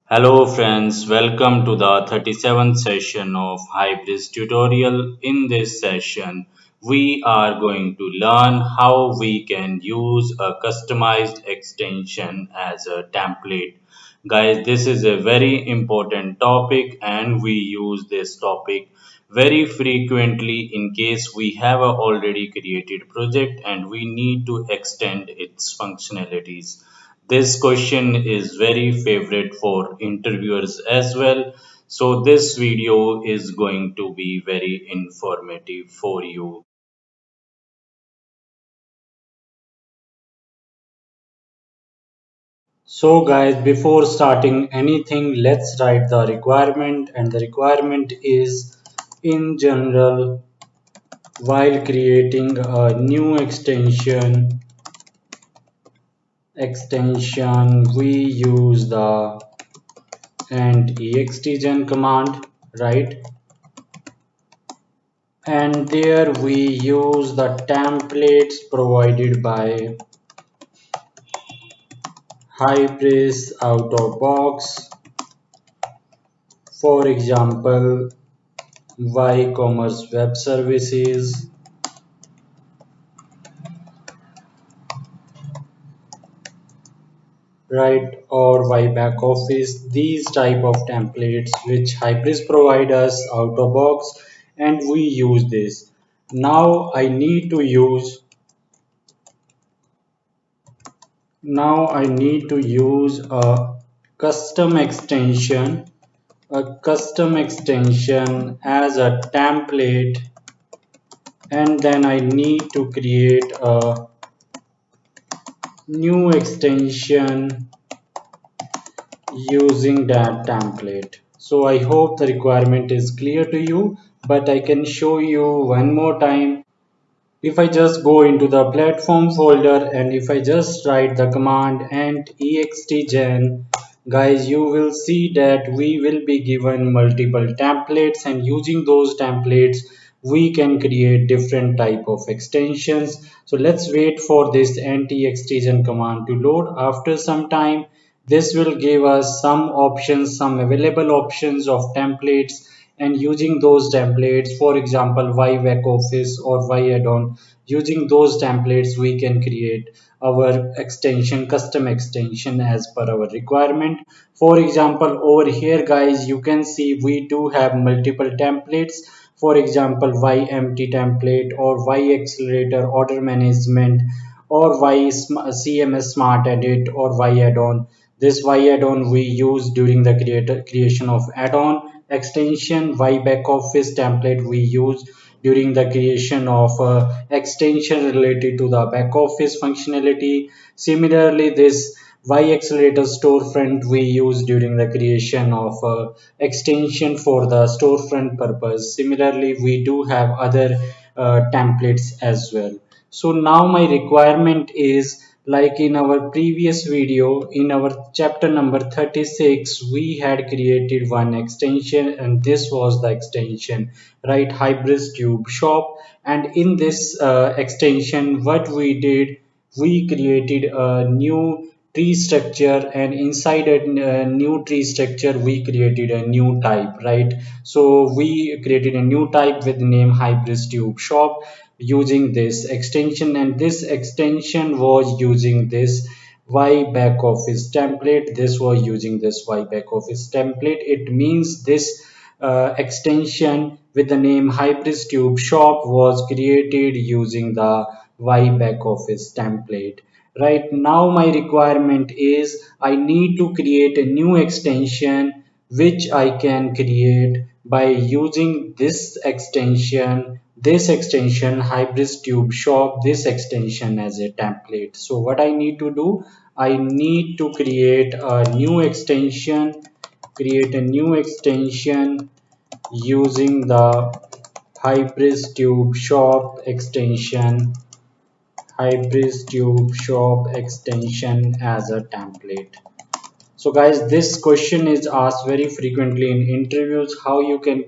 Hello friends, welcome to the 37th session of Hybris tutorial. In this session, we are going to learn how we can use a customized extension as a template. Guys, this is a very important topic and we use this topic very frequently in case we have a already created project and we need to extend its functionalities. This question is very favorite for interviewers as well. So this video is going to be very informative for you. So guys, before starting anything, let's write the requirement, and the requirement is in general while creating a new extension we use the and extgen command, right? And there we use the templates provided by Hybris out of box. For example, y-commerce web services, right, or y back office. These type of templates which Hybris provide us out of box, and we use this. Now I need to use Now I need to use custom extension a custom extension as a template, and then I need to create a new extension using that template. So I hope the requirement is clear to you, but I can show you one more time. If I just go into the platform folder and if I just write the command and extgen, guys, you will see that we will be given multiple templates, and using those templates we can create different type of extensions. So let's wait for this anti-extension command to load. After some time, this will give us some options, some available options of templates, and using those templates, for example y back office or y add-on, using those templates we can create our extension, custom extension as per our requirement. For example, over here guys, you can see we do have multiple templates. For example, y empty template or y accelerator order management or cms smart edit or y add-on. This y add-on we use during the creation of add-on extension. Y back office template we use during the creation of extension related to the back office functionality. Similarly, this Y accelerator storefront we use during the creation of extension for the storefront purpose. Similarly, we do have other templates as well. So now my requirement is, like in our previous video, in our chapter number 36, we had created one extension, and this was the extension, right? Hybris Tube shop. And in this extension, what we did, we created a new tree structure, and inside a new tree structure we created a new type, right? So we created a new type with name Hybris Tube shop using this extension, and this extension was using this y back office template. This was using this y back office template. It means this extension with the name Hybris Tube shop was created using the y back office template. Right now my requirement is I need to create a new extension which I can create by using this extension Hybris Tube shop, this extension as a template. So what I need to do, I need to create a new extension, using the Hybris Tube shop extension, as a template. So guys, this question is asked very frequently in interviews, how you can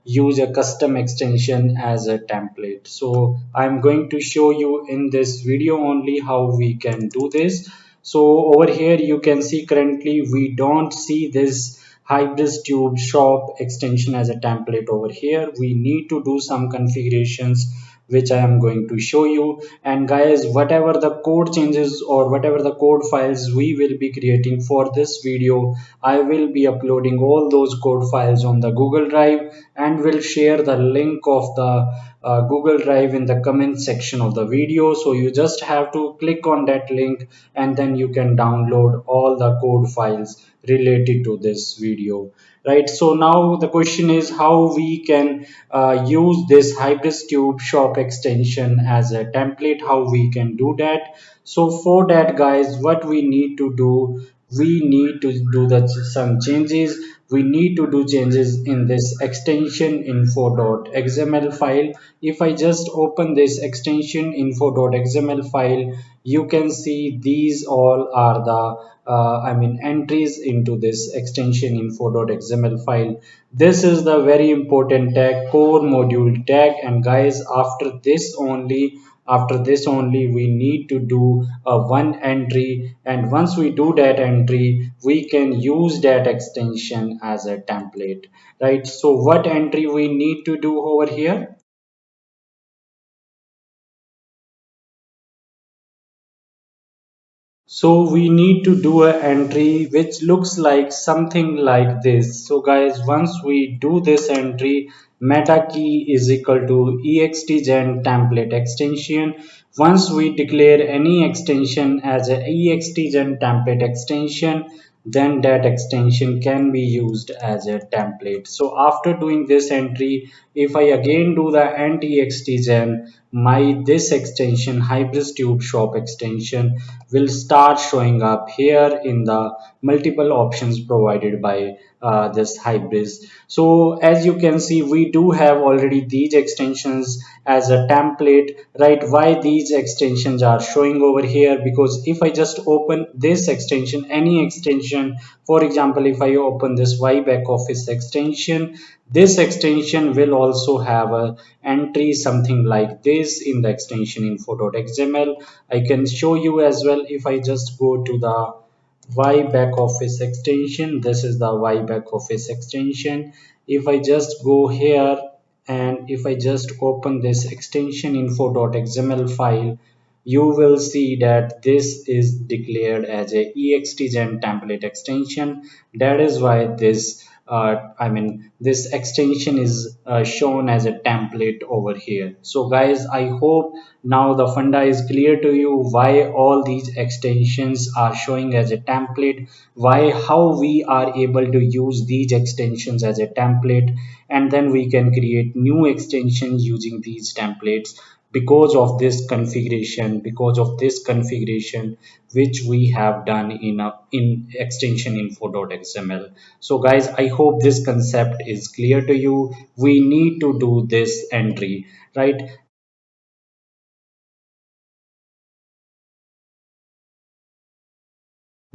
use a custom extension as a template. So I'm going to show you in this video only how we can do this. So over here you can see currently we don't see this Hybris Tube shop extension as a template over here. We need to do some configurations which I am going to show you. And guys, whatever the code changes or whatever the code files we will be creating for this video, I will be uploading all those code files on the Google Drive and will share the link of the Google Drive in the comment section of the video. So you just have to click on that link and then you can download all the code files related to this video, right? So now the question is how we can use this Hybris Tube shop extension as a template, how we can do that. So for that guys, what we need to do, we need to do some changes. We need to do changes in this extension info.xml file. If I just open this extension info.xml file, you can see these all are the entries into this extension info.xml file. This is the very important tag, core module tag, and guys, after this only we need to do a one entry, and once we do that entry we can use that extension as a template, right? So what entry we need to do over here? So we need to do an entry which looks like something like this. So guys, once we do this entry, meta key is equal to extgen template extension. Once we declare any extension as a extgen template extension, then that extension can be used as a template. So after doing this entry, if I again do the extgen, my this extension Hybris Tube shop extension will start showing up here in the multiple options provided by this Hybris. So as you can see, we do have already these extensions as a template, right? Why these extensions are showing over here? Because if I just open this extension, any extension, for example, if I open this Y back office extension, this extension will also have a entry something like this in the extension info.xml. I can show you as well. If I just go to the Y back office extension, this is the Y back office extension. If I just go here and if I just open this extension info.xml file, you will see that this is declared as a extgen template extension. That is why this extension is shown as a template over here. So guys, I hope now the funda is clear to you why all these extensions are showing as a template, why how we are able to use these extensions as a template, and then we can create new extensions using these templates because of this configuration which we have done in extension info.xml. So guys, I hope this concept is clear to you. We need to do this entry, right?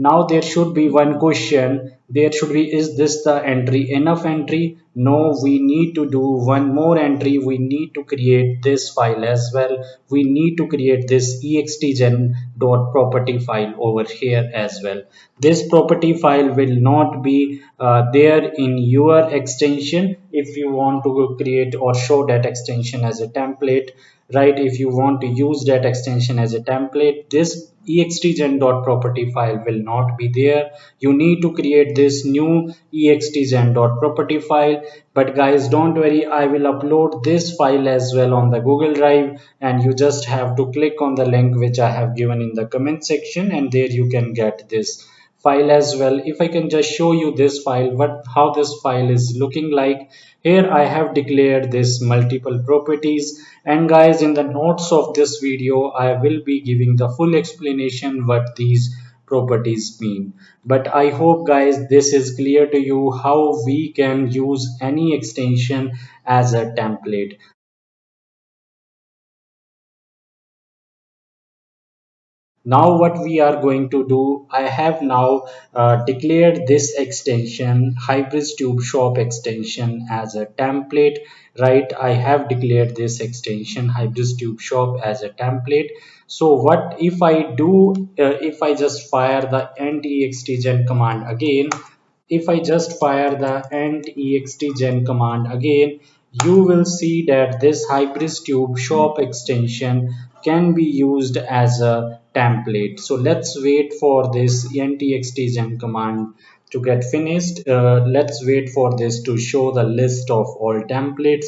Now there should be one question. There should be, is this the entry enough entry? No, we need to do one more entry. We need to create this file as well. We need to create this extgen.property file over here as well. This property file will not be there in your extension if you want to create or show that extension as a template, right? If you want to use that extension as a template, this extgen.property file will not be there. You need to create this new extgen.property file. But guys, don't worry, I will upload this file as well on the Google Drive, and you just have to click on the link which I have given in the comment section, and there you can get this file as well. If I can just show you this file, what how this file is looking like. Here I have declared this multiple properties, and guys, in the notes of this video I will be giving the full explanation what these properties mean. But I hope guys this is clear to you how we can use any extension as a template. Now what we are going to do, I have now declared this extension Hybris Tube Shop extension as a template, right? I have declared this extension Hybris Tube Shop as a template. So what if I do, if I just fire the end extgen command again, if I just fire the end extgen command again, you will see that this Hybris Tube shop extension can be used as a template. So let's wait for this end extgen command to get finished. Let's wait for this to show the list of all templates.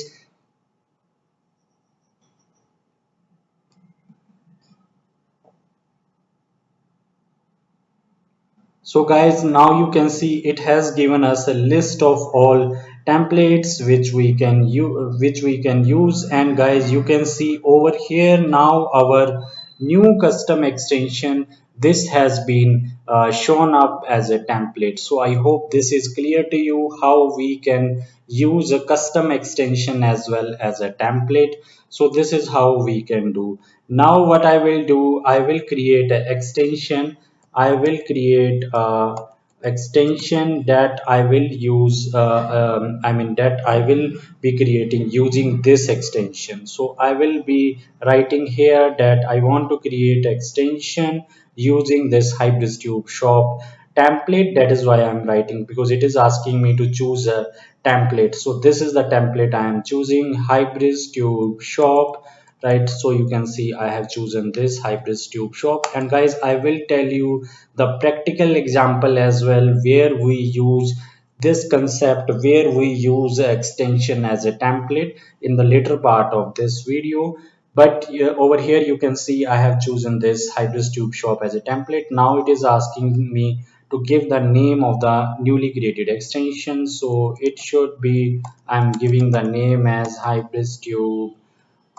So guys, now you can see it has given us a list of all templates which we can use. And guys, you can see over here now our new custom extension, this has been shown up as a template. So I hope this is clear to you how we can use a custom extension as well as a template. So this is how we can do. Now what I will do, I will create an extension. I will create a extension that I will use, I mean that I will be creating using this extension. So I will be writing here that I want to create extension using this Hybris Tube shop template. That is why I'm writing, because it is asking me to choose a template. So this is the template I am choosing, Hybris Tube shop, right? So you can see I have chosen this Hybris Tube shop. And guys, I will tell you the practical example as well where we use this concept, where we use extension as a template in the later part of this video. But over here you can see I have chosen this Hybris Tube shop as a template. Now it is asking me to give the name of the newly created extension. So it should be, I'm giving the name as Hybris Tube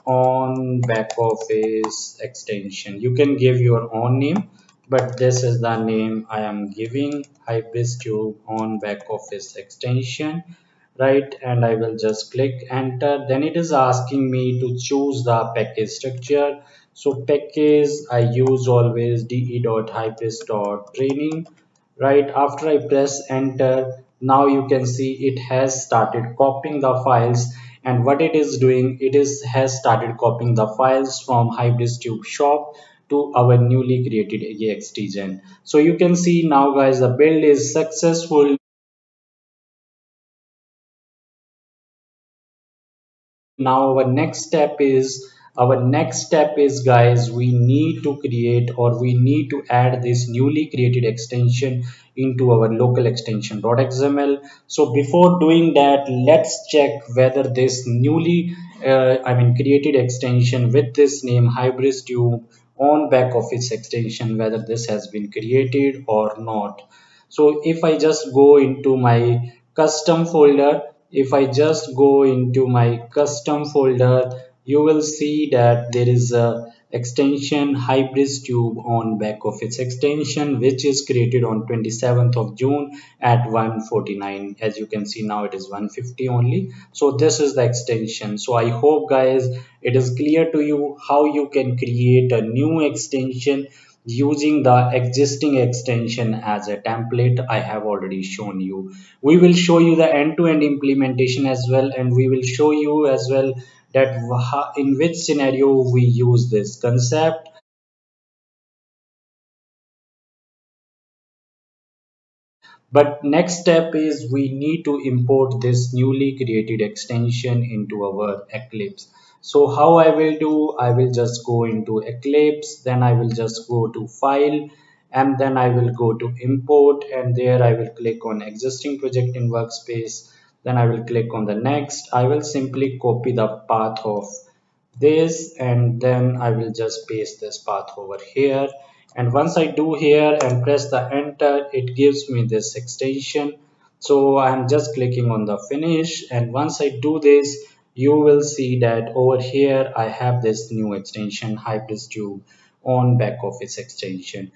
on back office extension. You can give your own name, but this is the name I am giving, Hybris Tube on back office extension, right? And I will just click enter. Then it is asking me to choose the package structure. So package I use always de.hybris.training, right? After I press enter, now you can see it has started copying the files. And what it is doing, it is has started copying the files from Hybris Tube shop to our newly created extgen. So you can see now guys, the build is successful. Now our next step is guys, we need to create, or we need to add this newly created extension into our local extension.xml. So before doing that, let's check whether this newly created extension with this name Hybris Tube on back office extension, whether this has been created or not. So if I just go into my custom folder, if I just go into my custom folder, you will see that there is a extension Hybris Tube on back office extension, which is created on 27th of June at 1:49. As you can see now, it is 1:50 only. So this is the extension. So I hope guys it is clear to you how you can create a new extension using the existing extension as a template I have already shown you. We will show you the end-to-end implementation as well, and we will show you as well that in which scenario we use this concept. But next step is we need to import this newly created extension into our Eclipse. So how I will do, I will just go into Eclipse, then I will just go to file, and then I will go to import, and there I will click on existing project in workspace. Then I will click on the next. I will simply copy the path of this, and then I will just paste this path over here. And once I do here and press the enter, it gives me this extension. So I'm just clicking on the finish, and once I do this, you will see that over here I have this new extension Hybris Tube on back office extension.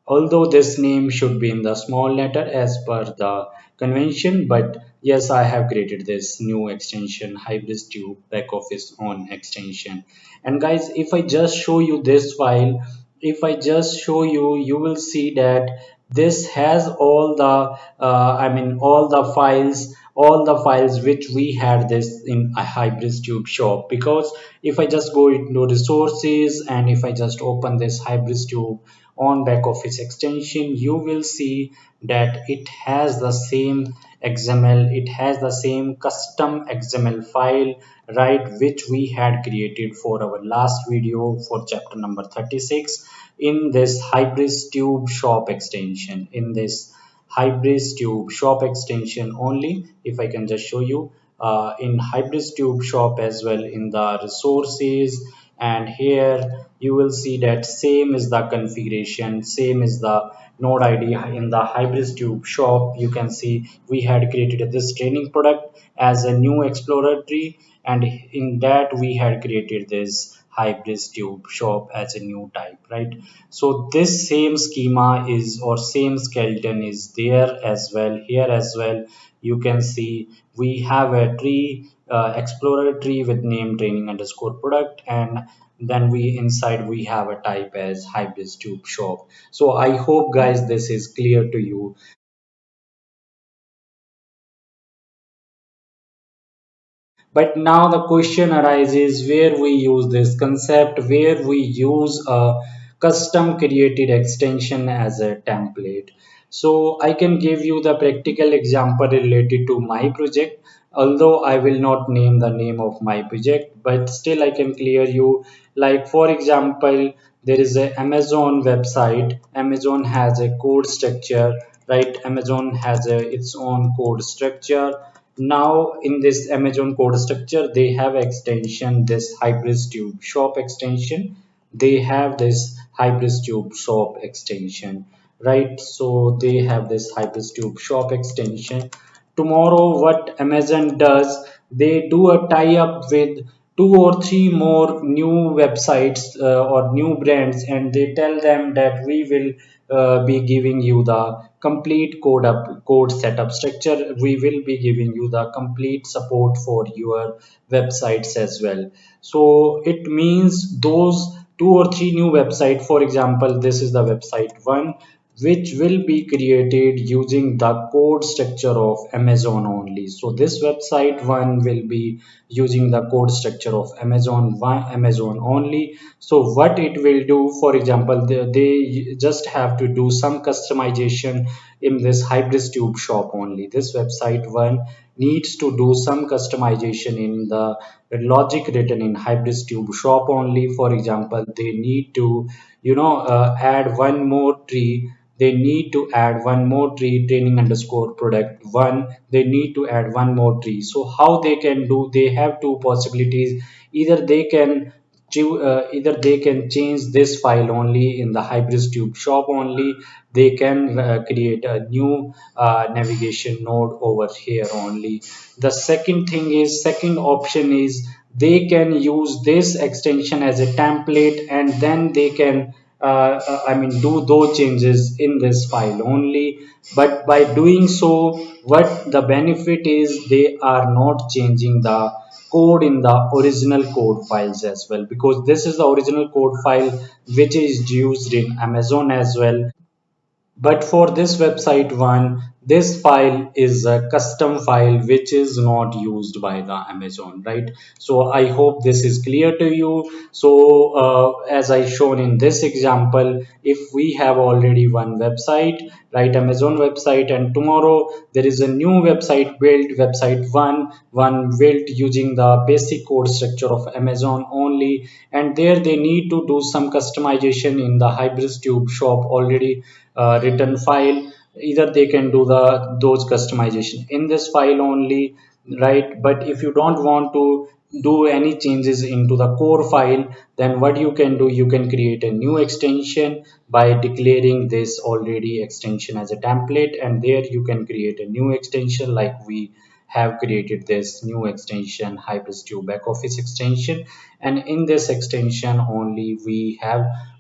Although this name should be in the small letter as per the convention, but yes, I have created this new extension Hybris Tube back office on extension. And guys, if I just show you this file, if I just show you, you will see that this has all the all the files which we had this in a Hybris Tube shop. Because if I just go into resources and if I just open this Hybris Tube on back office extension, you will see that it has the same XML, it has the same custom XML file, right, which we had created for our last video for chapter number 36 in this Hybris Tube shop extension. In this Hybris Tube shop extension only, if I can just show you, in Hybris Tube shop as well in the resources, and here you will see that same is the configuration, same is the node ID in the Hybris Tube shop. You can see we had created this training product as a new exploratory, and in that we had created this Hybris Tube shop as a new type, right? So this same schema is, or same skeleton is there as well here as well. You can see we have a tree, explorer tree with name training underscore product, and then we inside we have a type as Hybris Tube shop. So I hope guys this is clear to you. But now the question arises where we use this concept, where we use a custom created extension as a template. So I can give you the practical example related to my project, although I will not name the name of my project, but still I can clear you. Like for example, there is a Amazon website. Amazon has a code structure, right? Amazon has its own code structure. Now in this Amazon code structure they have extension, this Hybris Tube shop extension. They have this Hybris Tube shop extension, right? So they have this Hybris Tube shop extension. Tomorrow what Amazon does, they do a tie up with two or three more new websites or new brands, and they tell them that we will be giving you the complete code setup structure. We will be giving you the complete support for your websites as well. So it means those two or three new website, for example this is the website one, which will be created using the code structure of Amazon only. So this website one will be using the code structure of Amazon only. So what it will do, for example, they just have to do some customization in this Hybris Tube shop only. This website one needs to do some customization in the logic written in Hybris Tube shop only. For example, they need to add one more tree. They need to add one more tree, training underscore product one. They need to add one more tree. So how they can do, they have two possibilities. Either they can either they can change this file only in the Hybris Tube shop only. They can create a new navigation node over here only. The second thing is, second option is, they can use this extension as a template, and then they can do those changes in this file only. But by doing so, what the benefit is, they are not changing the code in the original code files as well, because this is the original code file which is used in Amazon as well. But for this website one, this file is a custom file which is not used by the Amazon, right? So I hope this is clear to you. So as I shown in this example, if we have already one website, right, Amazon website, and tomorrow there is a new website built, website one built using the basic code structure of Amazon only, and there they need to do some customization in the Hybris Tube shop already written file. Either they can do those customization in this file only, right? But if you don't want to do any changes into the core file, then what you can do, you can create a new extension by declaring this already extension as a template, and there you can create a new extension. Like we have created this new extension, Hybris Tube back office extension, and in this extension only we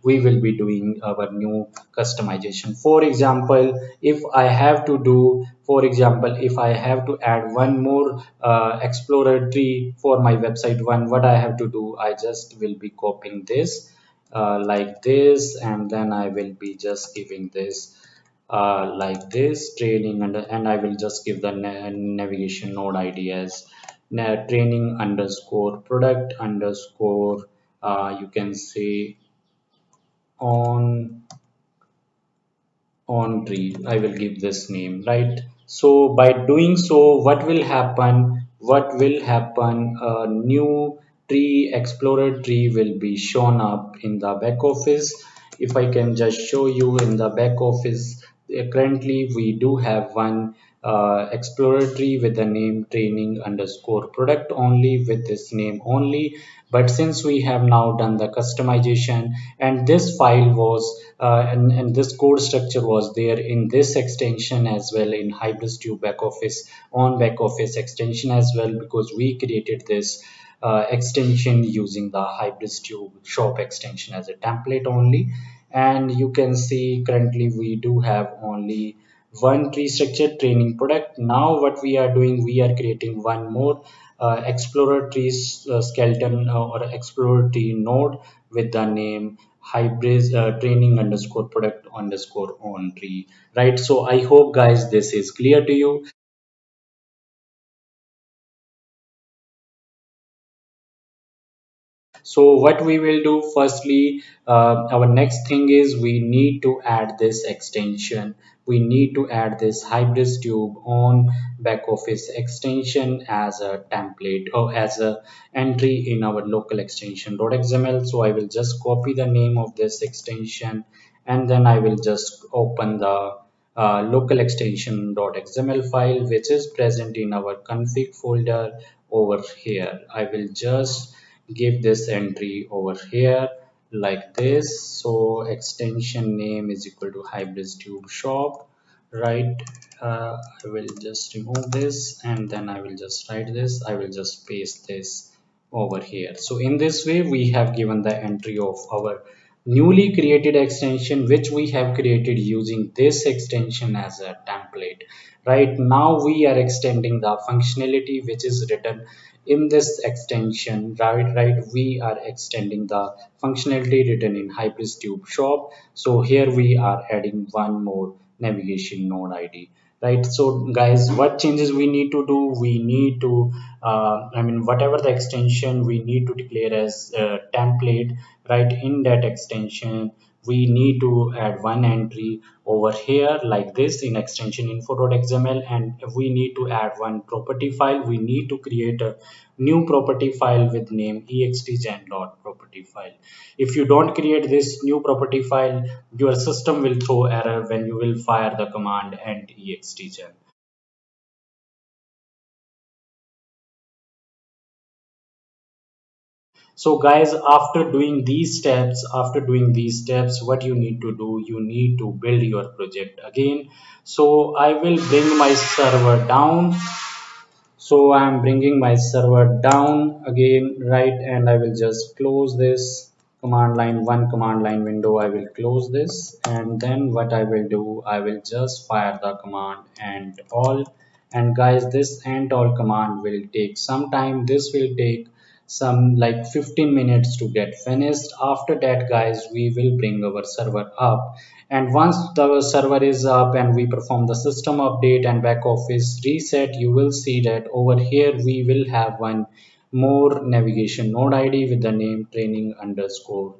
will be doing our new customization. For example, if I have to do, for example, if I have to add one more explorer tree for my website one, what I have to do, I just will be copying this like this, and then I will be just giving this like this training, and I will just give the navigation node ID as training underscore product underscore you can say on on tree. I will give this name, right? So by doing so, what will happen, a new tree explorer tree will be shown up in the back office. If I can just show you in the back office, currently we do have one explorer tree with the name training underscore product only, with this name only. But since we have now done the customization, and this file was and this code structure was there in this extension as well, in Hybris Tube back office, on back office extension as well, because we created this extension using the Hybris Tube shop extension as a template only. And you can see currently we do have only one tree structure training product. Now what we are doing, we are creating one more explorer trees skeleton or explorer tree node with the name hybrid training underscore product underscore on tree, right? So I hope guys this is clear to you. So what we will do firstly, our next thing is we need to add this extension. We need to add this Hybris Tube on back office extension as a template or as a entry in our local extension .xml. So I will just copy the name of this extension, and then I will just open the local extension .xml file which is present in our config folder over here. I will just give this entry over here like this. So extension name is equal to Hybris Tube shop, right? I will just remove this, and then I will just write this. I will just paste this over here. So in this way we have given the entry of our newly created extension which we have created using this extension as a template. Right now we are extending the functionality which is written in this extension, right? We are extending the functionality written in Hybris Tube shop. So here we are adding one more navigation node ID, right? So guys, what changes we need to do, we need to I mean whatever the extension we need to declare as a template, right? In that extension we need to add one entry over here like this in extension info.xml, and we need to add one property file. We need to create a new property file with name extgen.property file. If you don't create this new property file, your system will throw error when you will fire the command and extgen. So guys, after doing these steps, what you need to do, you need to build your project again. So I will bring my server down. So I'm bringing my server down again, right? And I will just close this command line, one command line window. I will close this, and then what I will do, I will just fire the command and all. And guys, this and all command will take some time. This will take some like 15 minutes to get finished. After that guys, we will bring our server up, and once the server is up and we perform the system update and back office reset, you will see that over here we will have one more navigation node ID with the name training underscore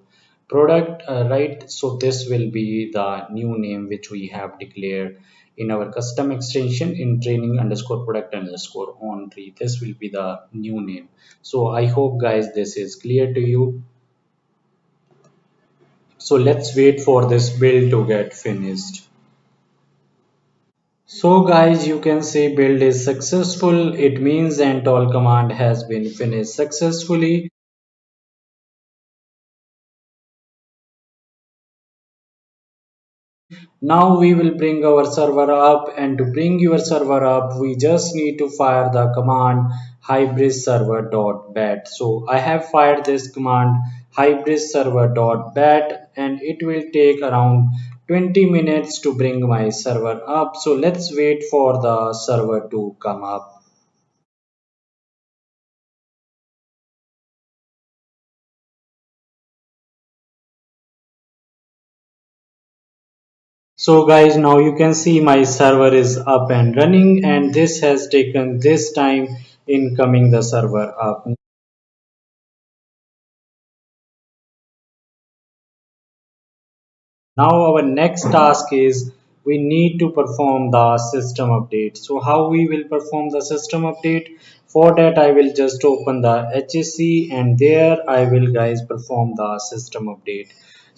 product, right? So this will be the new name which we have declared in our custom extension in training underscore product underscore on tree. This will be the new name. So I hope guys this is clear to you. So let's wait for this build to get finished. So guys, you can say build is successful. It means entall command has been finished successfully. Now we will bring our server up, and to bring your server up, we just need to fire the command hybris server.bat. So I have fired this command hybris server.bat, and it will take around 20 minutes to bring my server up. So let's wait for the server to come up. So guys, now you can see my server is up and running, and this has taken this time in coming the server up. Now our next task is we need to perform the system update. So how we will perform the system update? For that I will just open the HSC, and there I will guys perform the system update.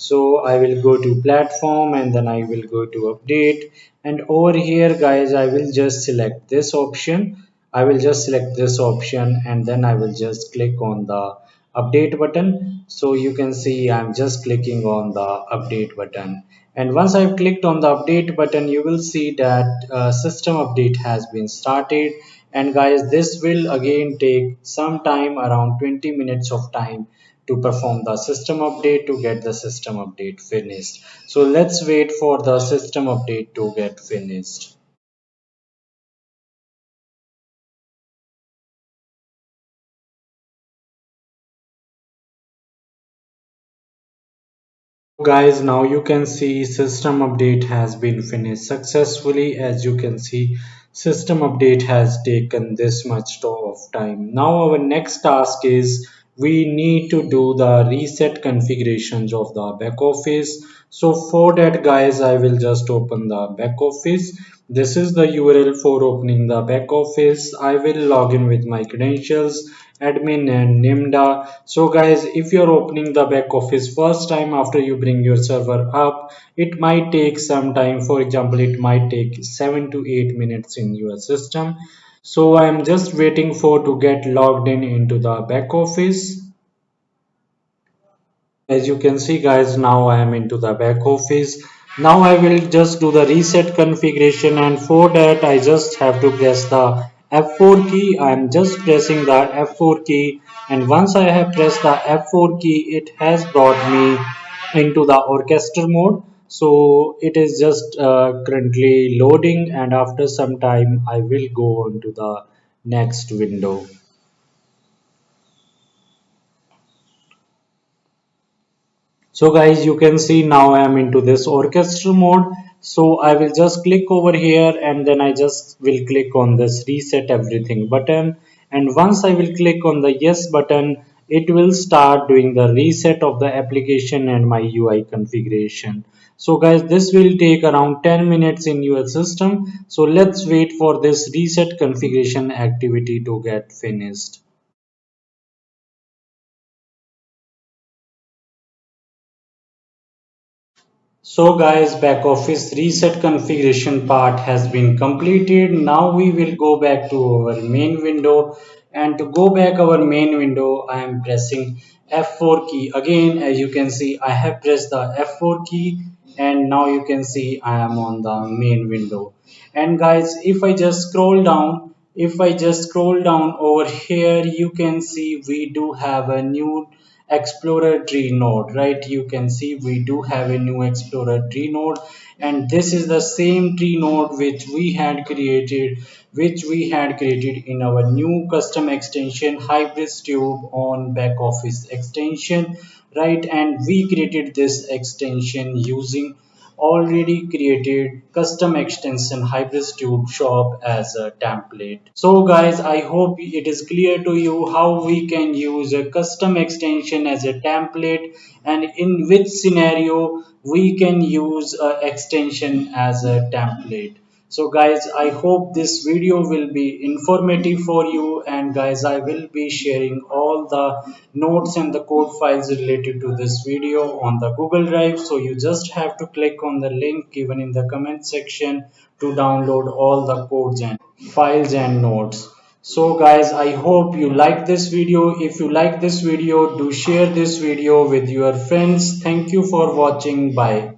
So I will go to platform, and then I will go to update, and over here guys I will just select this option. I will just select this option, and then I will just click on the update button. So you can see I'm just clicking on the update button, and once I've clicked on the update button, you will see that system update has been started. And guys, this will again take some time, around 20 minutes of time, to perform the system update, to get the system update finished. So let's wait for the system update to get finished. Guys, now you can see system update has been finished successfully. As you can see, system update has taken this much of time. Now our next task is we need to do the reset configurations of the back office. So for that guys, I will just open the back office. This is the URL for opening the back office. I will log in with my credentials, admin and nimda. So guys, if you're opening the back office first time after you bring your server up, it might take some time. For example, it might take 7 to 8 minutes in your system. So I'm just waiting for to get logged in into the back office. As you can see guys, now I am into the back office. Now I will just do the reset configuration, and for that I just have to press the F4 key. I am just pressing the F4 key, and once I have pressed the F4 key, it has brought me into the orchestra mode. So it is just currently loading, and after some time I will go on to the next window. So guys, you can see now I am into this orchestra mode. So I will just click over here, and then I just will click on this reset everything button. And once I will click on the yes button, it will start doing the reset of the application and my UI configuration. So guys, this will take around 10 minutes in your system. So let's wait for this reset configuration activity to get finished. So guys, back office reset configuration part has been completed. Now we will go back to our main window, and to go back our main window I am pressing F4 key. Again, as you can see, I have pressed the F4 key, and now you can see I am on the main window. And guys, if I just scroll down over here, you can see we do have a new explorer tree node, right? You can see we do have a new explorer tree node, and this is the same tree node which we had created in our new custom extension Hybris Tube on back office extension, right? And we created this extension using already created custom extension Hybris Tube shop as a template. So guys, I hope it is clear to you how we can use a custom extension as a template, and in which scenario we can use a extension as a template. So guys, I hope this video will be informative for you, and guys, I will be sharing all the notes and the code files related to this video on the Google Drive. So you just have to click on the link given in the comment section to download all the codes and files and notes. So guys, I hope you like this video. If you like this video, do share this video with your friends. Thank you for watching. Bye.